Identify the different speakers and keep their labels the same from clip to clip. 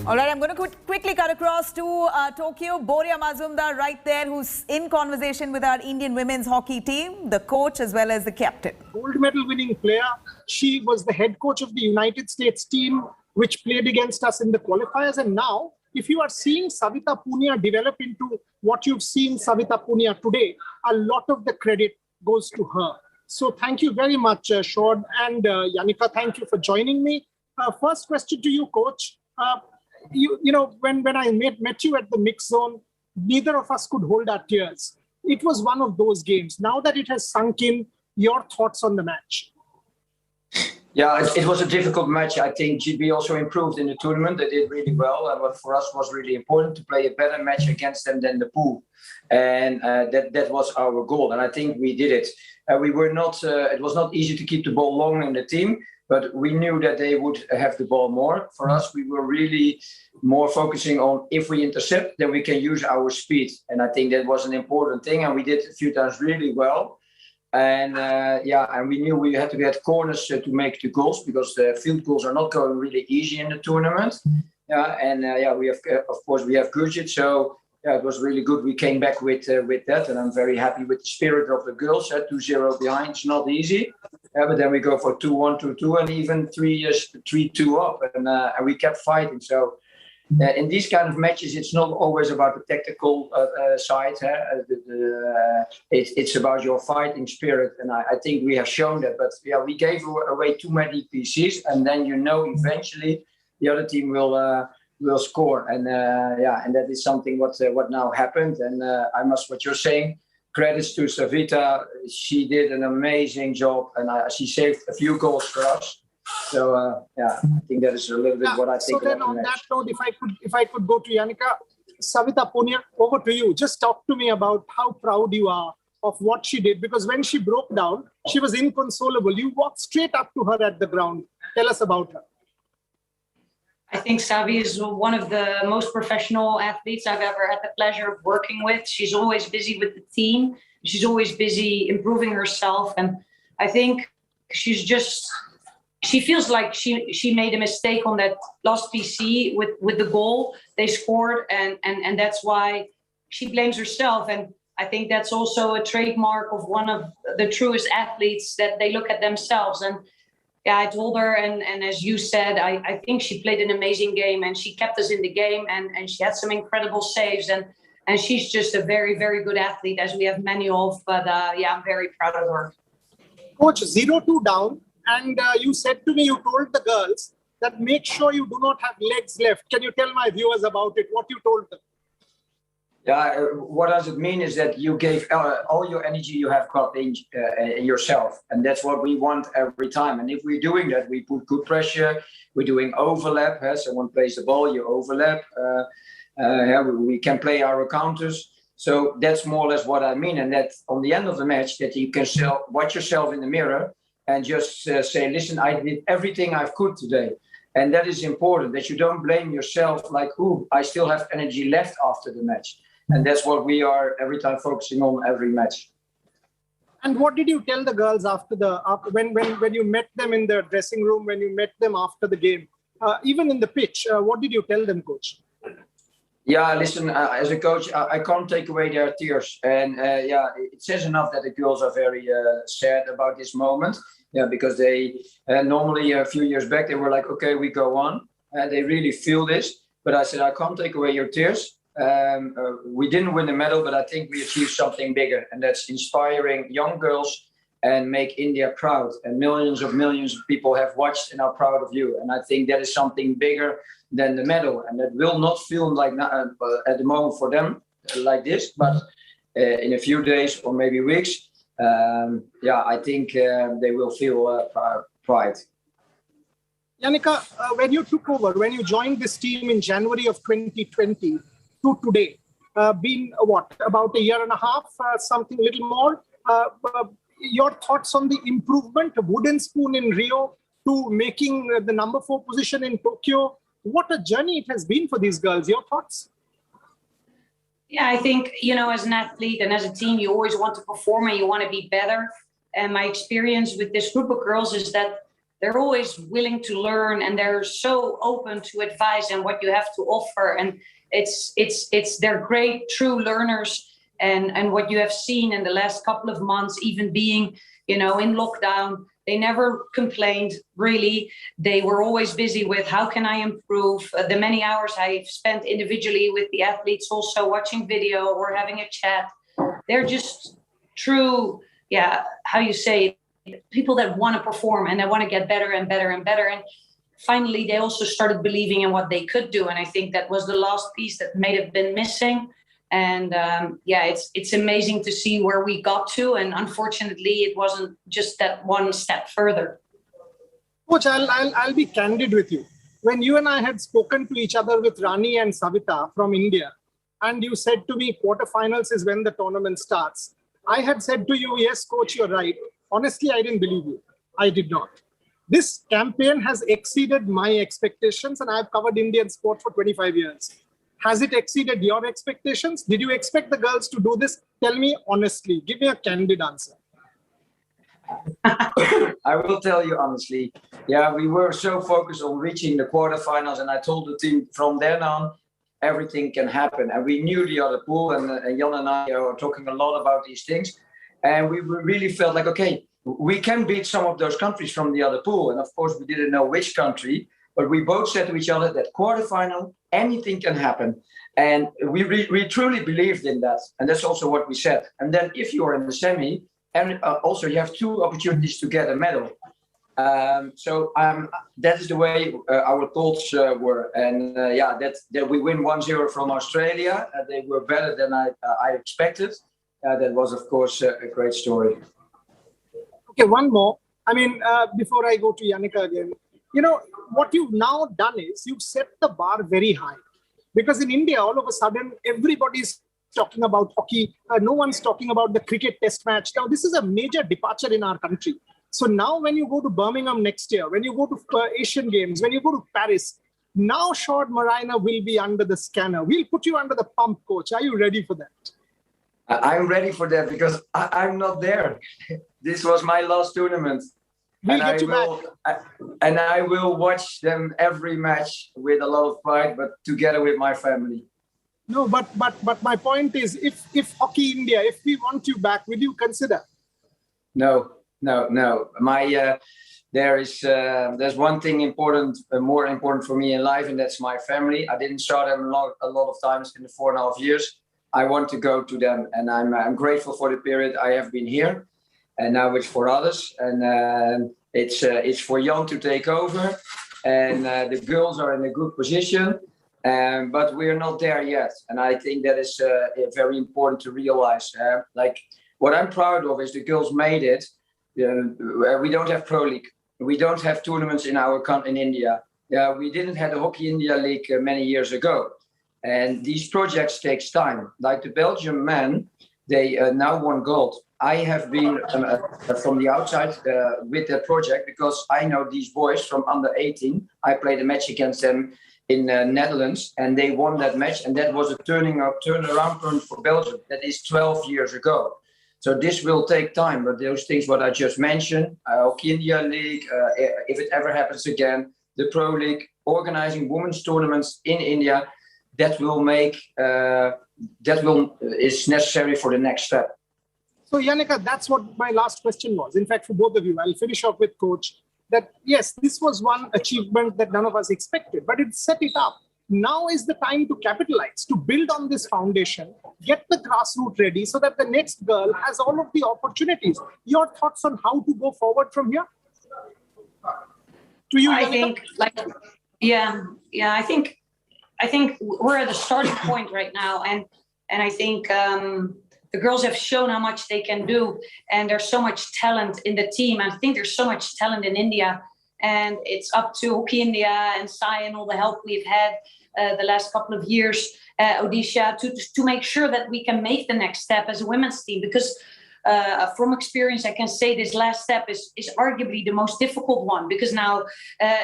Speaker 1: All right, I'm going to quickly cut across to Tokyo. Boria Mazumdar right there, who's in conversation with our Indian women's hockey team, the coach as well as the captain.
Speaker 2: Gold medal winning player. She was the head coach of the United States team, which played against us in the qualifiers. And now, if you are seeing Savita Punia develop into what you've seen Savita Punia today, a lot of the credit goes to her. So thank you very much, Sjoerd and Yannicka. Thank you for joining me. First question to you, coach. You know, when I met you at the mix zone, neither of us could hold our tears. It was one of those games. Now that it has sunk in, your thoughts on the match?
Speaker 3: Yeah, it was a difficult match. I think GB also improved in the tournament. They did really well. And what for us was really important to play a better match against them than the pool. And that was our goal. And I think we did it. We were not. It was not easy to keep the ball long in the team. But we knew that they would have the ball more. For us, we were really more focusing on if we intercept, then we can use our speed. And I think that was an important thing. And we did a few times really well. And and we knew we had to get corners to make the goals because the field goals are not going really easy in the tournament. We have, of course, we have Gurjit. So it was really good. We came back with that. And I'm very happy with the spirit of the girls. 2-0 behind, it's not easy. But then we go for 2-1, 2-2, and even 3-2 up, and we kept fighting. So in these kind of matches, it's not always about the tactical side. It's about your fighting spirit, and I think we have shown that. But yeah, we gave away too many PCs, and then eventually the other team will score, and that is something what now happened. And what you're saying. Credits to Savita. She did an amazing job, and she saved a few goals for us. So I think that is a little bit what I think.
Speaker 2: So then, on that note, if I could go to Yannicka, Savita Punia, over to you. Just talk to me about how proud you are of what she did, because when she broke down, she was inconsolable. You walked straight up to her at the ground. Tell us about her.
Speaker 4: I think Savi is one of the most professional athletes I've ever had the pleasure of working with. She's always busy with the team. She's always busy improving herself. And I think she feels like she made a mistake on that last PC with the goal they scored. And that's why she blames herself. And I think that's also a trademark of one of the truest athletes, that they look at themselves. And yeah, I told her, and as you said, I think she played an amazing game, and she kept us in the game, and she had some incredible saves, and she's just a very, very good athlete, as we have many of. But I'm very proud of her.
Speaker 2: Coach, 0-2 down, and you said to me, you told the girls that make sure you do not have legs left. Can you tell my viewers about it, what you told them?
Speaker 3: Yeah, what does it mean is that you gave all your energy you have got in yourself. And that's what we want every time. And if we're doing that, we put good pressure. We're doing overlap. Someone plays the ball, you overlap. We can play our counters. So that's more or less what I mean. And that on the end of the match, that you can watch yourself in the mirror and just say, listen, I did everything I could today. And that is important, that you don't blame yourself like, I still have energy left after the match. And that's what we are every time focusing on every match.
Speaker 2: And what did you tell the girls after when you met them in the dressing room, when you met them after the game, even in the pitch? What did you tell them, coach?
Speaker 3: Yeah, listen, as a coach, I can't take away their tears. And it says enough that the girls are very sad about this moment. Yeah, because they normally a few years back, they were like, okay, we go on. They really feel this. But I said, I can't take away your tears. We didn't win the medal, but I think we achieved something bigger, and that's inspiring young girls and make India proud. And millions of people have watched and are proud of you. And I think that is something bigger than the medal, and that will not feel like at the moment for them like this, but in a few days or maybe weeks, I think they will feel pride.
Speaker 2: Yannicka, when you took over, when you joined this team in January of 2020 to today, been about a year and a half, something little more. Your thoughts on the improvement, a wooden spoon in Rio to making the number 4 position in Tokyo. What a journey it has been for these girls. Your thoughts?
Speaker 4: Yeah, I think, as an athlete and as a team, you always want to perform and you want to be better. And my experience with this group of girls is that they're always willing to learn, and they're so open to advice and what you have to offer. And they're great, true learners. And what you have seen in the last couple of months, even being, in lockdown, they never complained, really. They were always busy with how can I improve? The many hours I've spent individually with the athletes, also watching video or having a chat. They're just true, how you say, people that want to perform and they want to get better and better and better. And finally, they also started believing in what they could do. And I think that was the last piece that may have been missing. And it's amazing to see where we got to. And unfortunately, it wasn't just that one step further.
Speaker 2: Coach, I'll be candid with you. When you and I had spoken to each other with Rani and Savita from India, and you said to me, quarterfinals is when the tournament starts, I had said to you, yes, coach, you're right. Honestly, I didn't believe you. I did not. This campaign has exceeded my expectations, and I've covered Indian sport for 25 years. Has it exceeded your expectations? Did you expect the girls to do this? Tell me honestly. Give me a candid answer.
Speaker 3: I will tell you honestly. Yeah, we were so focused on reaching the quarterfinals, and I told the team from then on, everything can happen. And we knew the other pool, and Jan and I are talking a lot about these things. And we really felt like, okay, we can beat some of those countries from the other pool. And of course, we didn't know which country, but we both said to each other that quarterfinal, anything can happen. And we truly believed in that. And that's also what we said. And then if you are in the semi, and also you have 2 opportunities to get a medal. That is the way our thoughts were. And that we win 1-0 from Australia. They were better than I expected. That was, of course, a great story.
Speaker 2: Okay, one more. Before I go to Yannicka again, what you've now done is you've set the bar very high. Because in India, all of a sudden, everybody's talking about hockey. No one's talking about the cricket test match. Now, this is a major departure in our country. So now when you go to Birmingham next year, when you go to Asian Games, when you go to Paris, now Sjoerd Marijne will be under the scanner. We'll put you under the pump, coach. Are you ready for that?
Speaker 3: I'm ready for that because I'm not there. This was my last tournament.
Speaker 2: We'll get you back.
Speaker 3: And I will watch them every match with a lot of pride, but together with my family.
Speaker 2: No, but my point is, if Hockey India, if we want you back, will you consider?
Speaker 3: No. There's one thing important, more important for me in life, and that's my family. I didn't saw them a lot of times in the 4.5 years. I want to go to them, and I'm grateful for the period I have been here. And now it's for others, and it's for Jan to take over. And the girls are in a good position, but we're not there yet. And I think that is very important to realize. Like what I'm proud of is the girls made it. We don't have Pro League. We don't have tournaments in in India. We didn't have the Hockey India League many years ago. And these projects takes time. Like the Belgian men, they now won gold. I have been from the outside with that project because I know these boys from under 18. I played a match against them in Netherlands, and they won that match. And that was a turnaround point for Belgium. That is 12 years ago. So this will take time. But those things what I just mentioned, Hockey India League, if it ever happens again, the Pro League, organizing women's tournaments in India, is necessary for the next step.
Speaker 2: So Yannicka, that's what my last question was. In fact, for both of you, I'll finish off with coach that yes, this was one achievement that none of us expected, but it set it up. Now is the time to capitalize, to build on this foundation, get the grassroots ready so that the next girl has all of the opportunities. Your thoughts on how to go forward from here? To you, Yannicka?
Speaker 4: I think we're at a starting point right now, and I think the girls have shown how much they can do, and there's so much talent in the team. I think there's so much talent in India, and it's up to Hockey India and Sai and all the help we've had the last couple of years, Odisha, to make sure that we can make the next step as a women's team. Because from experience, I can say this last step is arguably the most difficult one, because now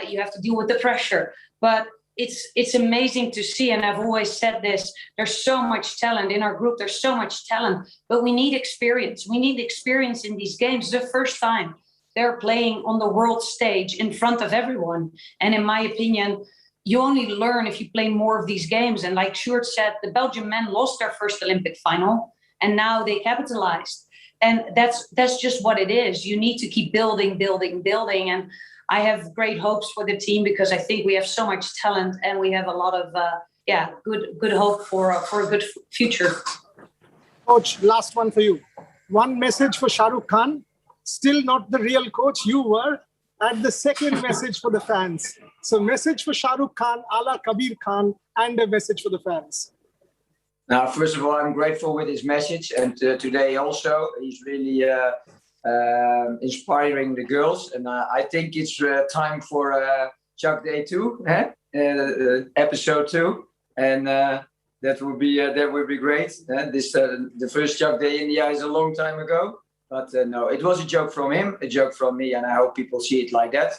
Speaker 4: you have to deal with the pressure. But it's amazing to see, and I've always said this, there's so much talent in our group, there's so much talent, but we need experience. We need experience in these games the first time. they're playing on the world stage in front of everyone. And in my opinion, you only learn if you play more of these games. And like Sjoerd said, the Belgian men lost their first Olympic final, and now they capitalized. And that's just what it is. You need to keep building. And I have great hopes for the team because I think we have so much talent and we have a lot of good hope for a good future.
Speaker 2: Coach, last one for you. One message for Shah Rukh Khan, still not the real coach, you were, and the second message for the fans. So message for Shah Rukh Khan, a la Kabir Khan, and a message for the fans.
Speaker 3: Now, first of all, I'm grateful with his message, and today also, he's really inspiring the girls, and I think it's time for Chuck Day 2, episode 2, and that would be great. The first Chuck Day India is a long time ago, but no, it was a joke from him, a joke from me, and I hope people see it like that.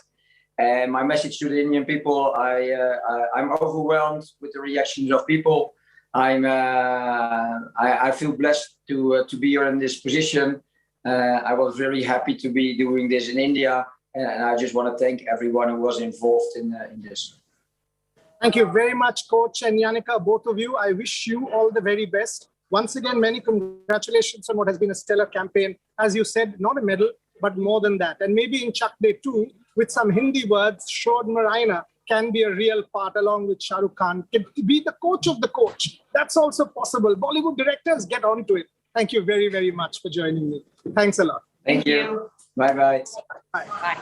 Speaker 3: And my message to the Indian people: I'm overwhelmed with the reactions of people. I feel blessed to be here in this position. I was very happy to be doing this in India, and I just want to thank everyone who was involved in this.
Speaker 2: Thank you very much, Coach and Yannicka, both of you. I wish you all the very best. Once again, many congratulations on what has been a stellar campaign. As you said, not a medal, but more than that. And maybe in Chuck Day 2, with some Hindi words, Sjoerd Marijne can be a real part along with Shah Rukh Khan, can be the coach of the coach. That's also possible. Bollywood directors, get on to it. Thank you very, very much for joining me. Thanks a lot.
Speaker 3: Thank you. Bye-bye.
Speaker 2: Bye.
Speaker 4: Bye.